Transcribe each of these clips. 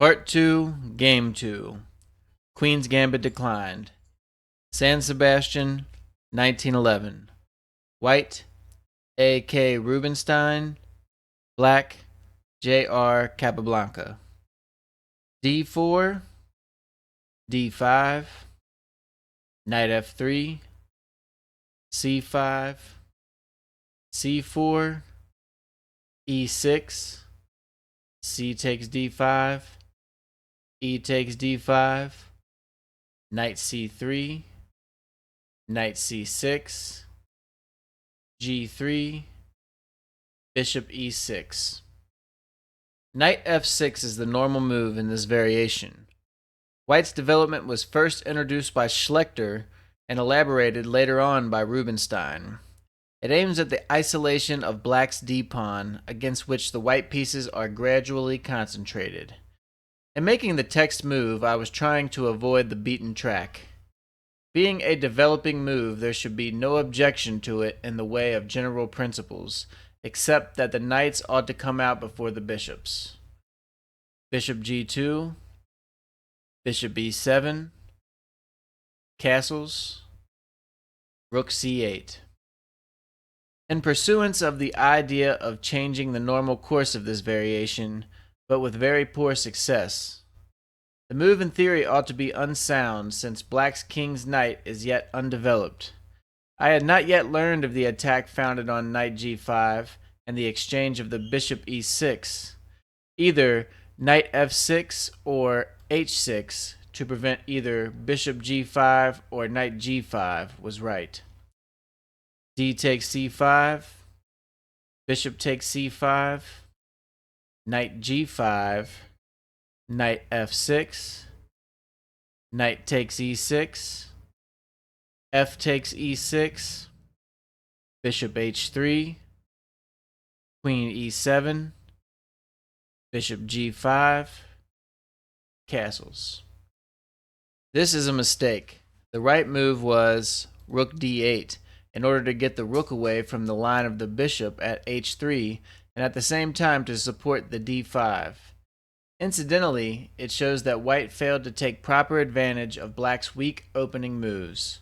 Part 2, Game 2. Queen's Gambit declined. San Sebastian, 1911. White, A.K. Rubenstein. Black, J.R. Capablanca. D4, D5, Knight F3, C5, C4, E6, C takes D5, E takes D5, Knight C3, Knight C6, G3, Bishop E6. Knight F6 is the normal move in this variation. White's development was first introduced by Schlechter and elaborated later on by Rubenstein. It aims at the isolation of black's d-pawn, against which the white pieces are gradually concentrated. In making the text move, I was trying to avoid the beaten track. Being a developing move, there should be no objection to it in the way of general principles, except that the knights ought to come out before the bishops. Bishop G2, Bishop B7, castles, Rook C8. In pursuance of the idea of changing the normal course of this variation, but with very poor success, the move in theory ought to be unsound since black's king's knight is yet undeveloped. I had not yet learned of the attack founded on knight G5 and the exchange of the bishop E6, either knight F6 or H6 to prevent either bishop G5 or knight G5 was right. D takes C5, bishop takes C5, knight G5, knight F6, knight takes E6, F takes E6, bishop H3, queen E7, bishop G5, castles. This is a mistake. The right move was rook D8 in order to get the rook away from the line of the bishop at H3 and at the same time to support the D5. Incidentally, it shows that white failed to take proper advantage of black's weak opening moves.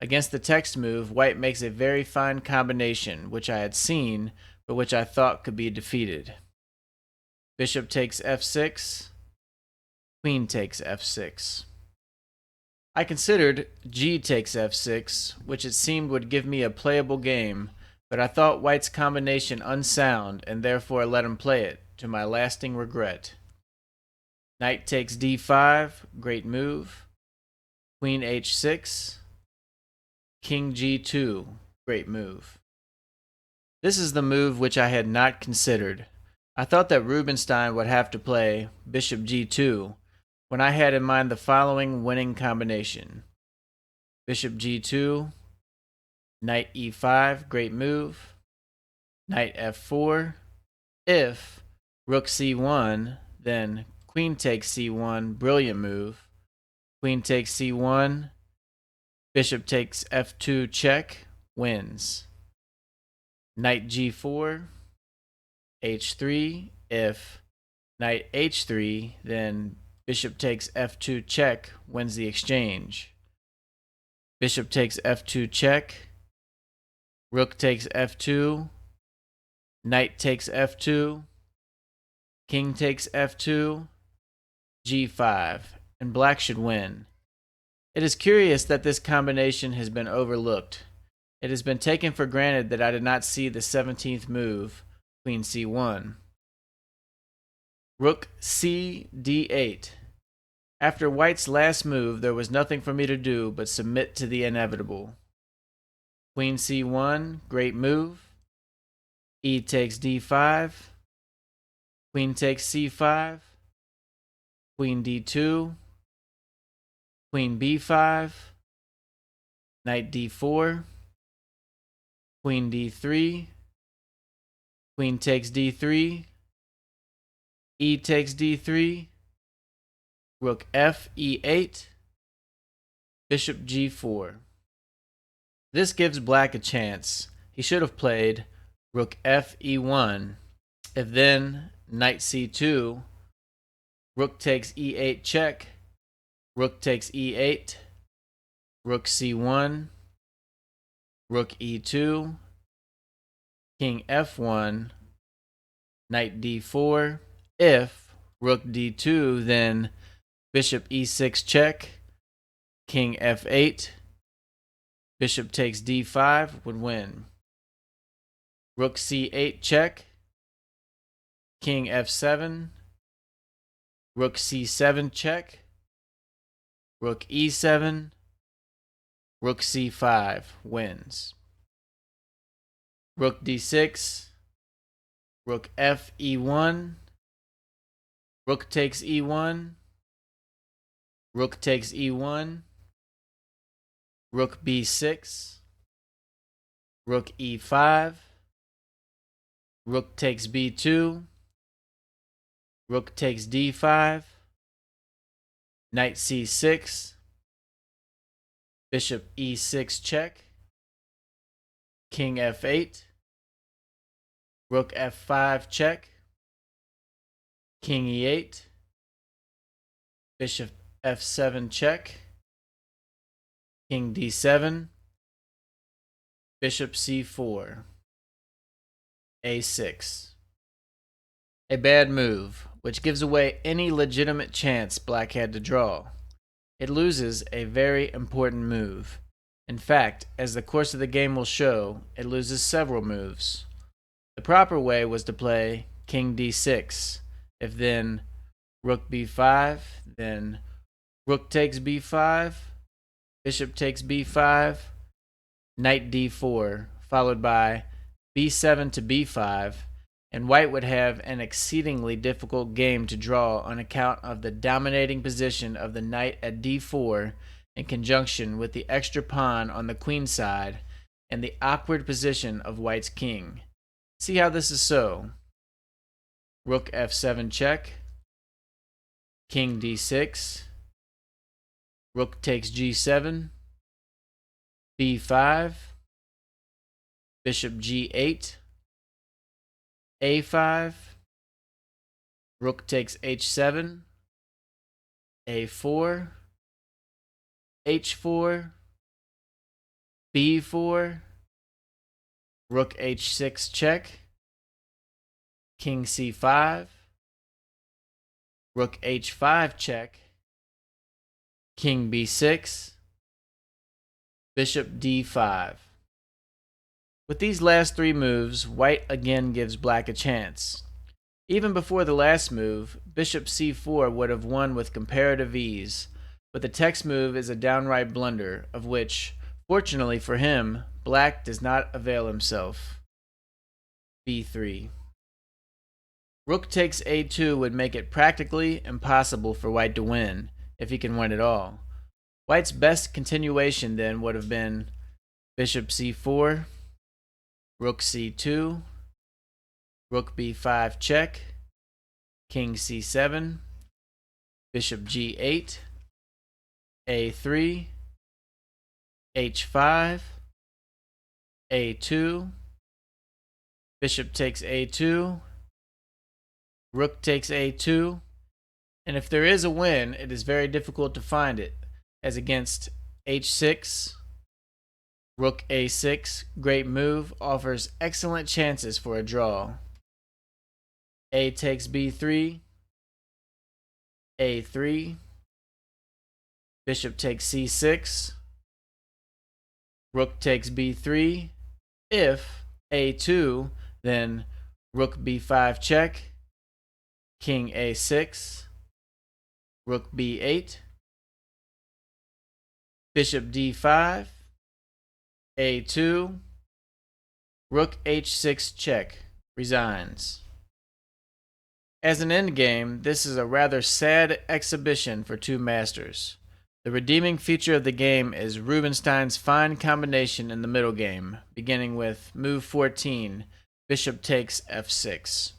Against the text move, white makes a very fine combination, which I had seen, but which I thought could be defeated. Bishop takes F6, queen takes F6. I considered G takes F6, which it seemed would give me a playable game, but I thought white's combination unsound and therefore let him play it, to my lasting regret. Knight takes D5, great move. Queen H6, King G2, great move. This is the move which I had not considered. I thought that Rubenstein would have to play Bishop G2, when I had in mind the following winning combination. Bishop G2, Knight E5, great move. Knight F4. If Rook C1, then Queen takes C1, brilliant move. Queen takes C1, Bishop takes F2 check, wins. Knight G4, H3. If Knight H3, then Bishop takes F2 check, wins the exchange. Bishop takes F2 check, Rook takes F2, Knight takes F2, King takes F2, G5, and black should win. It is curious that this combination has been overlooked. It has been taken for granted that I did not see the 17th move, Queen C1. Rook C D8. After white's last move, there was nothing for me to do but submit to the inevitable. Queen C1, great move. E takes D5. Queen takes C5. Queen D2. Queen B5. Knight D4. Queen D3. Queen takes D3. E takes D3. Rook F E8. Bishop G4. This gives black a chance. He should have played Rook F E1. If then Knight C2, Rook takes e8 check. Rook takes e8. Rook c1. Rook e2. King f1. Knight d4. If rook d2, then bishop e6 check. King f8. Bishop takes d5 would win. Rook c8 check. King f7. Rook c7 check. Rook e7. Rook c5 wins. Rook d6. Rook f e1. Rook takes e1. Rook takes e1. Rook b6. Rook e5. Rook takes b2. Rook takes d5. Knight c6. Bishop e6 check. King f8. Rook f5 check. King e8. Bishop f7 check. King d7. Bishop c4. a6. A bad move, which gives away any legitimate chance black had to draw. It loses a very important move. In fact, as the course of the game will show, it loses several moves. The proper way was to play king d6. If then rook b5, then rook takes b5, bishop takes b5, knight d4, followed by b7 to b5, and white would have an exceedingly difficult game to draw on account of the dominating position of the knight at d4 in conjunction with the extra pawn on the queen side and the awkward position of white's king. See how this is so. Rook f7 check. King d6. Rook takes g7. b5. Bishop g8. a5. Rook takes h7. a4. h4. b4. Rook h6 check. King c5. Rook h5 check. King b6. Bishop d5. With these last three moves, white again gives black a chance. Even before the last move, bishop c4 would have won with comparative ease, but the text move is a downright blunder, of which, fortunately for him, black does not avail himself. b3. Rook takes a2 would make it practically impossible for white to win, if he can win at all. White's best continuation then would have been bishop c4, rook c2, rook b5 check, king c7, bishop g8, a3, h5, a2, bishop takes a2, rook takes a2, and if there is a win, it is very difficult to find it, as against h6, rook a6, great move, offers excellent chances for a draw. A takes b3, a3, bishop takes c6, rook takes b3, if a2, then rook b5 check, king a6, rook b8, bishop d5, a2, rook h6 check, resigns. As an endgame, this is a rather sad exhibition for two masters. The redeeming feature of the game is Rubenstein's fine combination in the middle game, beginning with move 14, bishop takes f6.